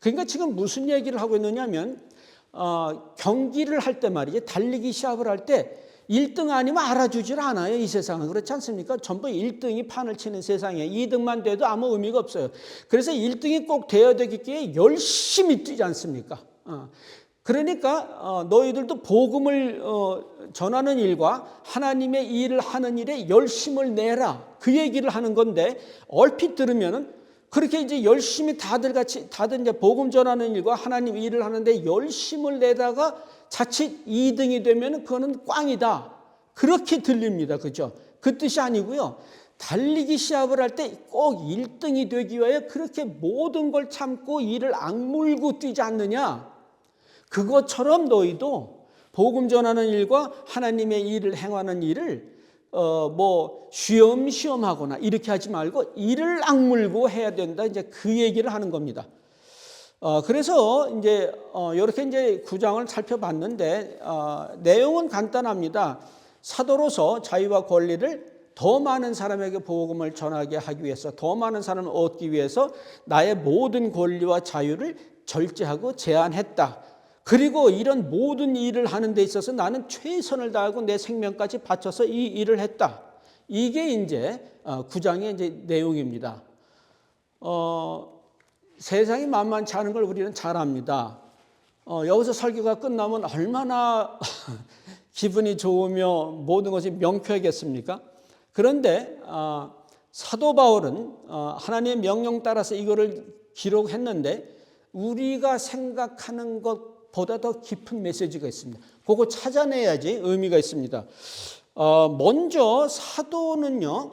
그러니까 지금 무슨 얘기를 하고 있느냐면 경기를 할 때 말이지, 달리기 시합을 할 때 1등 아니면 알아주질 않아요. 이 세상은 그렇지 않습니까? 전부 1등이 판을 치는 세상이에요. 2등만 돼도 아무 의미가 없어요. 그래서 1등이 꼭 되어야 되기에 열심히 뛰지 않습니까? 그러니까 너희들도 복음을 전하는 일과 하나님의 일을 하는 일에 열심을 내라, 그 얘기를 하는 건데, 얼핏 들으면은 그렇게 이제 열심히 다들 이제 복음 전하는 일과 하나님 일을 하는데 열심을 내다가 자칫 2등이 되면 그거는 꽝이다, 그렇게 들립니다. 그죠? 그 뜻이 아니고요. 달리기 시합을 할 때 꼭 1등이 되기 위하여 그렇게 모든 걸 참고 이를 악물고 뛰지 않느냐, 그것처럼 너희도 복음 전하는 일과 하나님의 일을 행하는 일을 쉬엄쉬엄 하거나 이렇게 하지 말고 이를 악물고 해야 된다, 이제 그 얘기를 하는 겁니다. 그래서 이제 이렇게 이제 9장을 살펴봤는데 내용은 간단합니다. 사도로서 자유와 권리를 더 많은 사람에게 복음을 전하게 하기 위해서, 더 많은 사람을 얻기 위해서 나의 모든 권리와 자유를 절제하고 제한했다. 그리고 이런 모든 일을 하는 데 있어서 나는 최선을 다하고 내 생명까지 바쳐서 이 일을 했다. 이게 이제 9장의 이제 내용입니다. 세상이 만만치 않은 걸 우리는 잘 압니다. 여기서 설교가 끝나면 얼마나 기분이 좋으며 모든 것이 명쾌하겠습니까? 그런데 사도 바울은 하나님의 명령 따라서 이거를 기록했는데 우리가 생각하는 것보다 더 깊은 메시지가 있습니다. 그거 찾아내야지 의미가 있습니다. 먼저 사도는요,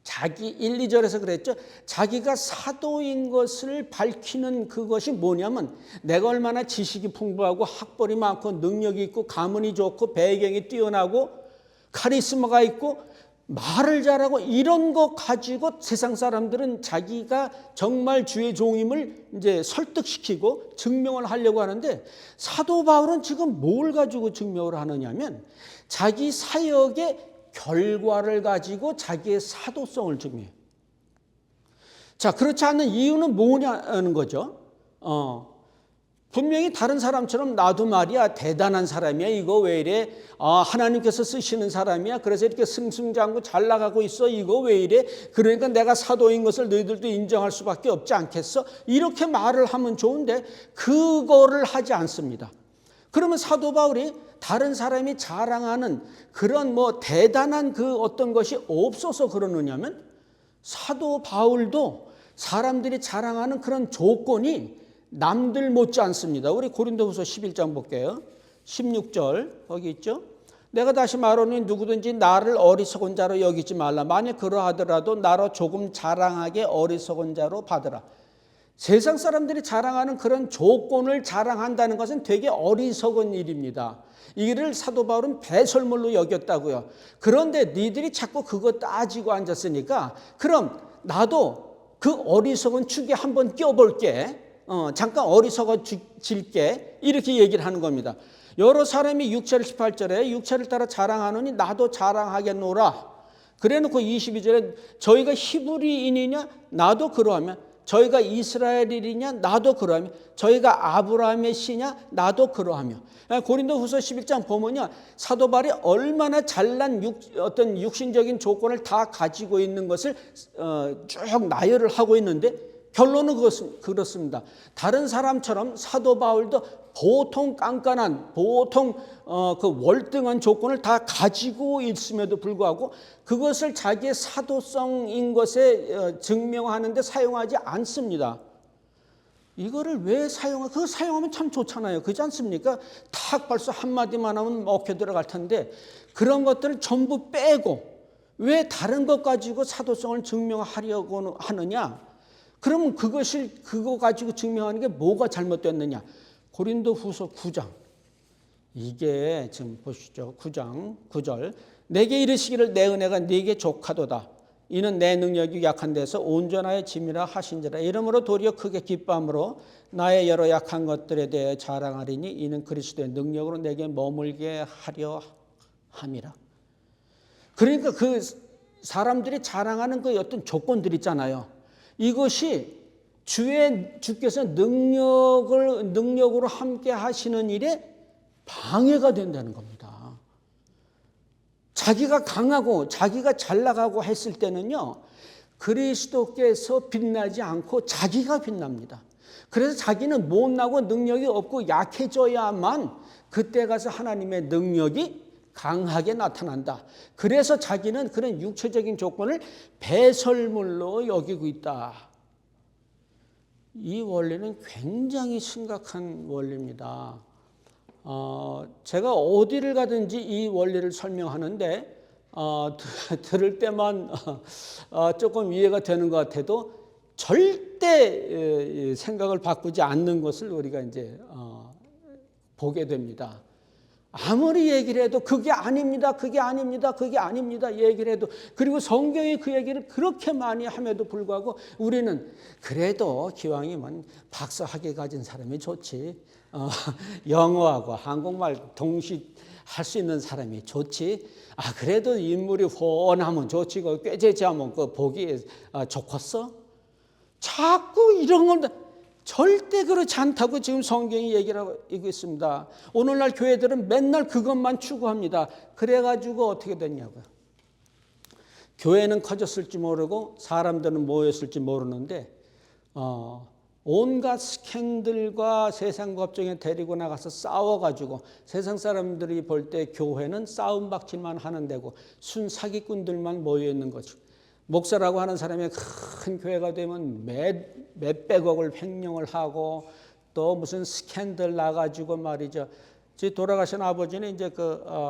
자기 1, 2절에서 그랬죠. 자기가 사도인 것을 밝히는 그것이 뭐냐면 내가 얼마나 지식이 풍부하고 학벌이 많고 능력이 있고 가문이 좋고 배경이 뛰어나고 카리스마가 있고 말을 잘하고 이런 거 가지고 세상 사람들은 자기가 정말 주의 종임을 이제 설득시키고 증명을 하려고 하는데, 사도 바울은 지금 뭘 가지고 증명을 하느냐면 자기 사역의 결과를 가지고 자기의 사도성을 증명해요. 자, 그렇지 않는 이유는 뭐냐는 거죠. 분명히 다른 사람처럼 나도 말이야 대단한 사람이야, 이거 왜 이래, 하나님께서 쓰시는 사람이야, 그래서 이렇게 승승장구 잘 나가고 있어, 이거 왜 이래, 그러니까 내가 사도인 것을 너희들도 인정할 수밖에 없지 않겠어, 이렇게 말을 하면 좋은데 그거를 하지 않습니다. 그러면 사도 바울이 다른 사람이 자랑하는 그런 대단한 그 어떤 것이 없어서 그러느냐면, 사도 바울도 사람들이 자랑하는 그런 조건이 남들 못지 않습니다. 우리 고린도후서 11장 볼게요. 16절 거기 있죠. 내가 다시 말하노니 누구든지 나를 어리석은 자로 여기지 말라. 만약 그러하더라도 나로 조금 자랑하게 어리석은 자로 받으라. 세상 사람들이 자랑하는 그런 조건을 자랑한다는 것은 되게 어리석은 일입니다. 이를 사도 바울은 배설물로 여겼다고요. 그런데 니들이 자꾸 그거 따지고 앉았으니까 그럼 나도 그 어리석은 축에 한번 껴볼게. 잠깐 어리석어질게, 이렇게 얘기를 하는 겁니다. 여러 사람이 6절 18절에 육체를 따라 자랑하노니 나도 자랑하겠노라. 그래놓고 22절에 저희가 히브리인이냐 나도 그러하며, 저희가 이스라엘이냐 나도 그러하며, 저희가 아브라함의 씨냐 나도 그러하며. 고린도후서 11장 보면요, 사도 바울이 얼마나 잘난 어떤 육신적인 조건을 다 가지고 있는 것을 쭉 나열을 하고 있는데, 결론은 그렇습니다. 다른 사람처럼 사도 바울도 보통 깐깐한, 보통 그 월등한 조건을 다 가지고 있음에도 불구하고 그것을 자기의 사도성인 것에 증명하는데 사용하지 않습니다. 이거를 왜 그거 사용하면 참 좋잖아요. 그렇지 않습니까? 탁 벌써 한마디만 하면 먹혀 들어갈 텐데 그런 것들을 전부 빼고 왜 다른 것 가지고 사도성을 증명하려고 하느냐? 그러면 그거 가지고 증명하는 게 뭐가 잘못됐느냐? 고린도후서 9장. 이게 지금 보시죠. 9장 9절. 내게 이르시기를 내 은혜가 네게 족하도다. 이는 내 능력이 약한 데서 온전하여 짐이라 하신지라. 이러므로 도리어 크게 기뻐함으로 나의 여러 약한 것들에 대해 자랑하리니 이는 그리스도의 능력으로 내게 머물게 하려 함이라. 그러니까 그 사람들이 자랑하는 그 어떤 조건들 있잖아요. 이것이 주께서 능력으로 함께 하시는 일에 방해가 된다는 겁니다. 자기가 강하고 자기가 잘 나가고 했을 때는요, 그리스도께서 빛나지 않고 자기가 빛납니다. 그래서 자기는 못나고 능력이 없고 약해져야만 그때 가서 하나님의 능력이 강하게 나타난다. 그래서 자기는 그런 육체적인 조건을 배설물로 여기고 있다. 이 원리는 굉장히 심각한 원리입니다. 제가 어디를 가든지 이 원리를 설명하는데 들을 때만 조금 이해가 되는 것 같아도 절대 생각을 바꾸지 않는 것을 우리가 이제 보게 됩니다. 아무리 얘기를 해도 그게 아닙니다, 그게 아닙니다, 그게 아닙니다 얘기를 해도, 그리고 성경이 그 얘기를 그렇게 많이 함에도 불구하고 우리는 그래도 기왕이면 박사학위 가진 사람이 좋지, 영어하고 한국말 동시에 할 수 있는 사람이 좋지, 그래도 인물이 훤하면 좋지, 꾀죄죄하면 그 보기에 좋겠어? 자꾸 이런 걸 절대 그렇지 않다고 지금 성경이 얘기를 하고 있습니다. 오늘날 교회들은 맨날 그것만 추구합니다. 그래가지고 어떻게 됐냐고요. 교회는 커졌을지 모르고 사람들은 모였을지 모르는데 온갖 스캔들과 세상 법정에 데리고 나가서 싸워가지고 세상 사람들이 볼 때 교회는 싸움박질만 하는 데고 순 사기꾼들만 모여있는 거죠. 목사라고 하는 사람이 큰 교회가 되면 몇백억을 횡령을 하고 또 무슨 스캔들 나가지고 말이죠. 제 돌아가신 아버지는 이제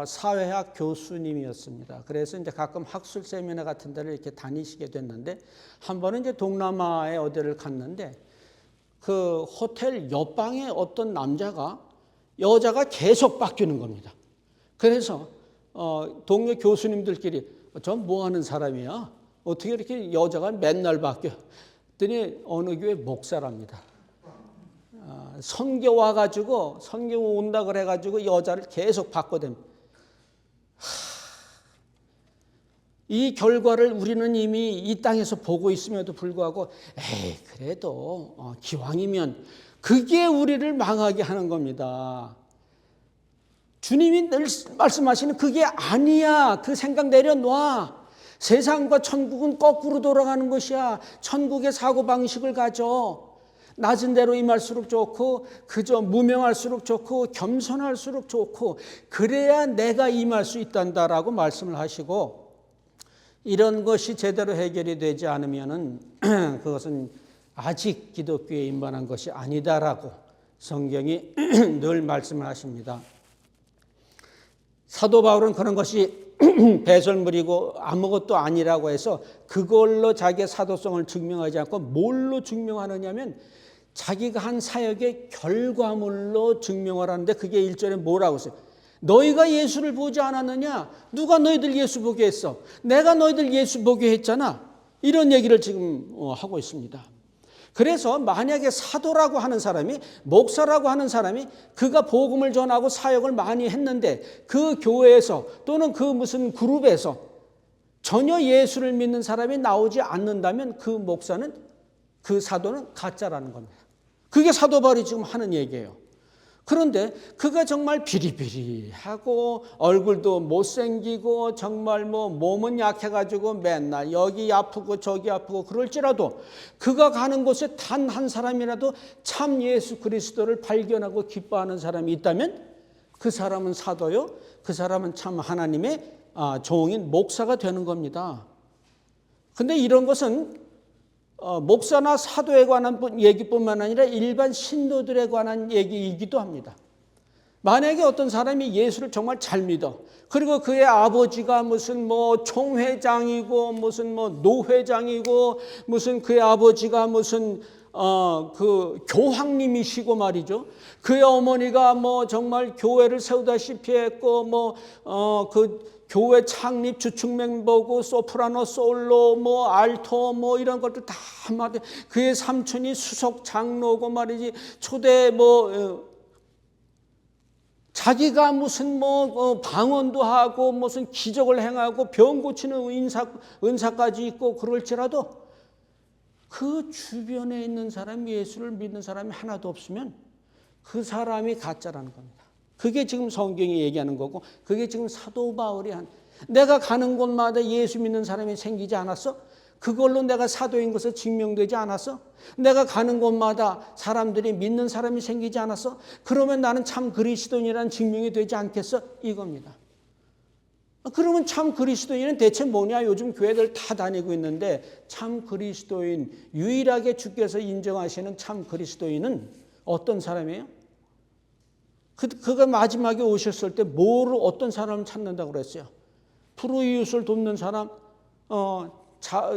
사회학 교수님이었습니다. 그래서 이제 가끔 학술 세미나 같은 데를 이렇게 다니시게 됐는데 한 번은 이제 동남아에 어디를 갔는데 그 호텔 옆방에 어떤 여자가 계속 바뀌는 겁니다. 그래서 동료 교수님들끼리 저 뭐 하는 사람이야? 어떻게 이렇게 여자가 맨날 바뀌어? 그랬더니 어느 교회 목사랍니다. 선교 와가지고 선교 온다 그래가지고 여자를 계속 바꿔댑니다. 이 결과를 우리는 이미 이 땅에서 보고 있음에도 불구하고 그래도 기왕이면 그게 우리를 망하게 하는 겁니다. 주님이 늘 말씀하시는 그게 아니야. 그 생각 내려놔. 세상과 천국은 거꾸로 돌아가는 것이야. 천국의 사고방식을 가져. 낮은 데로 임할수록 좋고 그저 무명할수록 좋고 겸손할수록 좋고 그래야 내가 임할 수 있단다라고 말씀을 하시고, 이런 것이 제대로 해결이 되지 않으면은 그것은 아직 기독교에 임반한 것이 아니다라고 성경이 늘 말씀을 하십니다. 사도 바울은 그런 것이 배설물이고 아무것도 아니라고 해서 그걸로 자기의 사도성을 증명하지 않고 뭘로 증명하느냐면 자기가 한 사역의 결과물로 증명을 하는데, 그게 1절에 뭐라고 했어요? 너희가 예수를 보지 않았느냐? 누가 너희들 예수 보게 했어? 내가 너희들 예수 보게 했잖아. 이런 얘기를 지금 하고 있습니다. 그래서 만약에 사도라고 하는 사람이, 목사라고 하는 사람이 그가 복음을 전하고 사역을 많이 했는데 그 교회에서 또는 그 무슨 그룹에서 전혀 예수를 믿는 사람이 나오지 않는다면 그 목사는, 그 사도는 가짜라는 겁니다. 그게 사도 바울이 지금 하는 얘기예요. 그런데 그가 정말 비리비리하고 얼굴도 못생기고 정말 몸은 약해가지고 맨날 여기 아프고 저기 아프고 그럴지라도 그가 가는 곳에 단 한 사람이라도 참 예수 그리스도를 발견하고 기뻐하는 사람이 있다면 그 사람은 사도요, 그 사람은 참 하나님의 종인 목사가 되는 겁니다. 근데 이런 것은 목사나 사도에 관한 얘기뿐만 아니라 일반 신도들에 관한 얘기이기도 합니다. 만약에 어떤 사람이 예수를 정말 잘 믿어, 그리고 그의 아버지가 무슨 총회장이고 무슨 노회장이고 무슨 그의 아버지가 무슨 그 교황님이시고 말이죠. 그의 어머니가 정말 교회를 세우다시피 했고 그 교회 창립 주축 멤버고 소프라노, 솔로, 알토 이런 것들 다 한마디. 그의 삼촌이 수석 장로고 말이지. 초대 자기가 무슨 방언도 하고 무슨 기적을 행하고 병 고치는 은사까지 있고 그럴지라도 그 주변에 있는 사람, 예수를 믿는 사람이 하나도 없으면 그 사람이 가짜라는 겁니다. 그게 지금 성경이 얘기하는 거고, 그게 지금 사도 바울이 내가 가는 곳마다 예수 믿는 사람이 생기지 않았어? 그걸로 내가 사도인 것을 증명되지 않았어? 내가 가는 곳마다 사람들이 믿는 사람이 생기지 않았어? 그러면 나는 참 그리스도인이라는 증명이 되지 않겠어? 이겁니다. 그러면 참 그리스도인은 대체 뭐냐? 요즘 교회들 다 다니고 있는데 참 그리스도인, 유일하게 주께서 인정하시는 참 그리스도인은 어떤 사람이에요? 그가 마지막에 오셨을 때 뭐를 어떤 사람을 찾는다고 그랬어요? 불우이웃을 돕는 사람,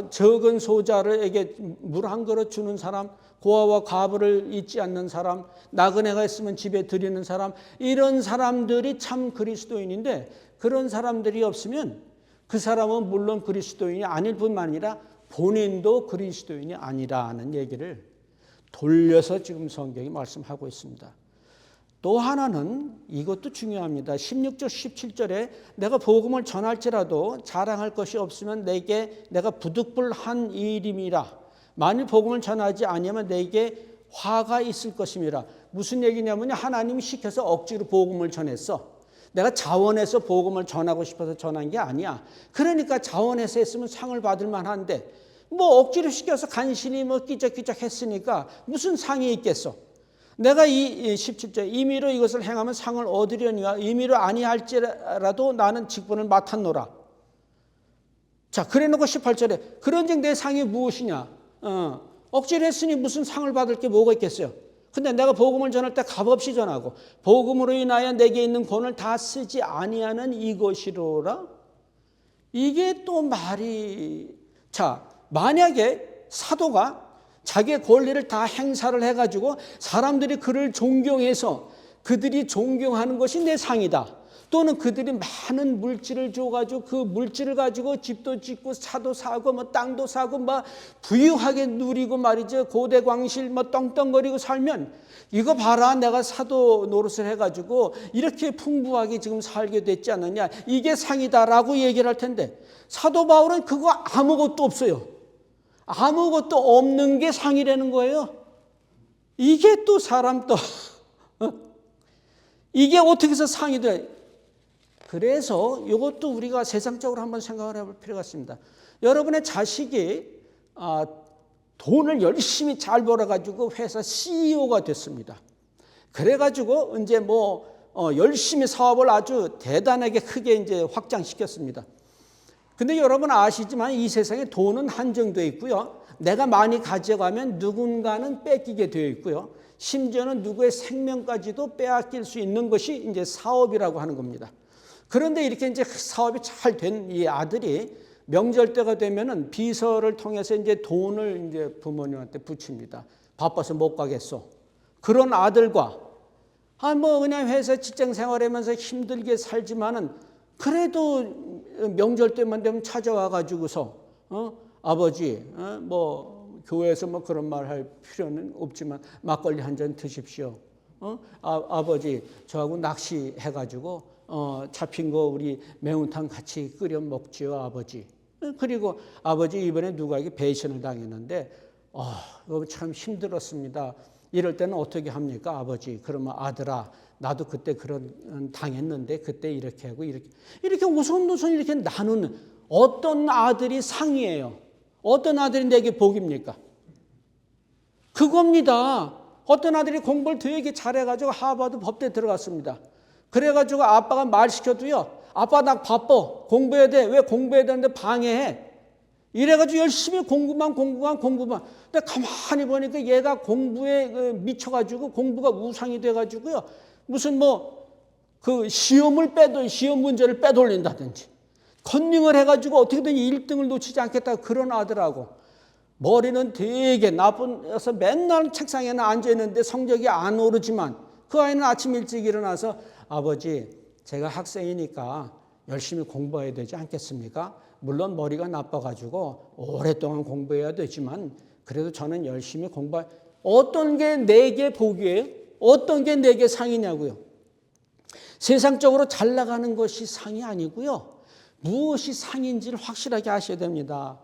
적은 소자에게 물 한 그릇 주는 사람, 고아와 과부를 잊지 않는 사람, 나그네가 있으면 집에 드리는 사람, 이런 사람들이 참 그리스도인인데 그런 사람들이 없으면 그 사람은 물론 그리스도인이 아닐 뿐만 아니라 본인도 그리스도인이 아니라는 얘기를 돌려서 지금 성경이 말씀하고 있습니다. 또 하나는 이것도 중요합니다. 16절 17절에 내가 복음을 전할지라도 자랑할 것이 없으면 내가 부득불한 일임이라. 만일 복음을 전하지 아니하면 내게 화가 있을 것임이라. 무슨 얘기냐면 하나님이 시켜서 억지로 복음을 전했어. 내가 자원해서 복음을 전하고 싶어서 전한 게 아니야. 그러니까 자원해서 했으면 상을 받을 만한데 뭐 억지로 시켜서 간신히 뭐 끼적끼적 했으니까 무슨 상이 있겠어. 내가 이 17절 임의로 이것을 행하면 상을 얻으려니와 임의로 아니할지라도 나는 직분을 맡았노라. 자, 그래놓고 18절에 그런즉 내 상이 무엇이냐? 억지로 했으니 무슨 상을 받을 게 뭐가 있겠어요? 근데 내가 복음을 전할 때 값없이 전하고 복음으로 인하여 내게 있는 권을 다 쓰지 아니하는 이것이로라. 이게 또 말이, 자, 만약에 사도가 자기의 권리를 다 행사를 해가지고 사람들이 그를 존경해서 그들이 존경하는 것이 내 상이다. 또는 그들이 많은 물질을 줘가지고 그 물질을 가지고 집도 짓고 차도 사고 뭐 땅도 사고 막 부유하게 누리고 말이죠. 고대광실 뭐 떵떵거리고 살면 이거 봐라, 내가 사도 노릇을 해가지고 이렇게 풍부하게 지금 살게 됐지 않느냐. 이게 상이다라고 얘기를 할 텐데 사도 바울은 그거 아무것도 없어요. 아무것도 없는 게 상이라는 거예요. 이게 또 사람 또 이게 어떻게 해서 상이 돼? 그래서 이것도 우리가 세상적으로 한번 생각을 해볼 필요가 있습니다. 여러분의 자식이 돈을 열심히 잘 벌어가지고 회사 CEO가 됐습니다. 그래가지고 이제 열심히 사업을 아주 대단하게 크게 이제 확장시켰습니다. 근데 여러분 아시지만 이 세상에 돈은 한정되어 있고요. 내가 많이 가져가면 누군가는 뺏기게 되어 있고요. 심지어는 누구의 생명까지도 빼앗길 수 있는 것이 이제 사업이라고 하는 겁니다. 그런데 이렇게 이제 사업이 잘 된 이 아들이 명절 때가 되면은 비서를 통해서 이제 돈을 이제 부모님한테 붙입니다. 바빠서 못 가겠어. 그런 아들과 그냥 회사 직장 생활하면서 힘들게 살지만은 그래도 명절 때만 되면 찾아와 가지고서 아버지 교회에서 그런 말 할 필요는 없지만 막걸리 한 잔 드십시오. 아버지 저하고 낚시해 가지고 잡힌 거 우리 매운탕 같이 끓여 먹지요, 아버지. 그리고 아버지 이번에 누구에게 배신을 당했는데 이거 참 힘들었습니다. 이럴 때는 어떻게 합니까, 아버지? 그러면 아들아, 나도 그때 그런 당했는데 그때 이렇게 하고 이렇게 우선우선 이렇게 나누는 어떤 아들이 상이에요? 어떤 아들이 내게 복입니까? 그겁니다. 어떤 아들이 공부를 되게 잘해가지고 하버드 법대 들어갔습니다. 그래가지고 아빠가 말 시켜도요. 아빠 나 바빠. 공부해야 돼. 왜 공부해야 되는데 방해해? 이래가지고 열심히 공부만. 근데 가만히 보니까 얘가 공부에 미쳐가지고 공부가 우상이 돼가지고요. 무슨 시험 문제를 빼돌린다든지 컨닝을 해가지고 어떻게든 1등을 놓치지 않겠다 그런 아들하고 머리는 되게 나쁘서 맨날 책상에는 앉아있는데 성적이 안 오르지만 그 아이는 아침 일찍 일어나서 아버지 제가 학생이니까 열심히 공부해야 되지 않겠습니까? 물론 머리가 나빠가지고 오랫동안 공부해야 되지만 그래도 저는 열심히 어떤 게 내게 복이에요? 어떤 게 내게 상이냐고요? 세상적으로 잘 나가는 것이 상이 아니고요. 무엇이 상인지를 확실하게 아셔야 됩니다.